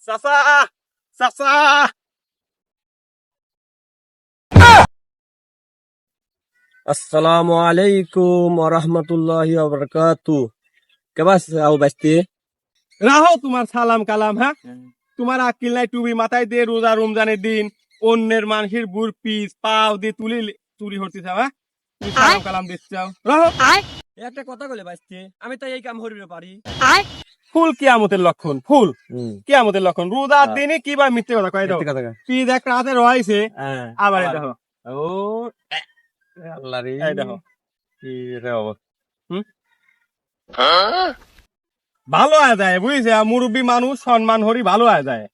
চাচা চাচা আসসালামু আলাইকুম ওয়া রাহমাতুল্লাহি ওয়া বারাকাতু। কেমন আছো বাইস্তি? রাহো তোমার সালাম কালাম। হ্যাঁ, তোমার আকিল নাই টুবি মাথায় দিয়ে রোজা রমজানের দিন অন্যের মানুষের বুর পিস পাও দিয়ে তুলি চুরি হরতেছ। হ্যাঁ, তুমি সালাম কালাম দিচ্ছ। রাহো। একটা কথা বলে বাইস্তি, আমি তো এই কাম করিতে পারি। ফুল কিয়ামতের লক্ষণ, ফুল কিয়ামতের লক্ষণ। রোজার দিনে কি বা মিথ্যে কথা কয় দাও। পিস একটা হাতে রয়েছে, আবার এই দেখো। ও আল্লাহ রে, এই দেখো কি রে অবস্থা। ভালো আয় যায় বুঝছে, মুরব্বী মানুষ সম্মান হরি ভালো আয় যায়।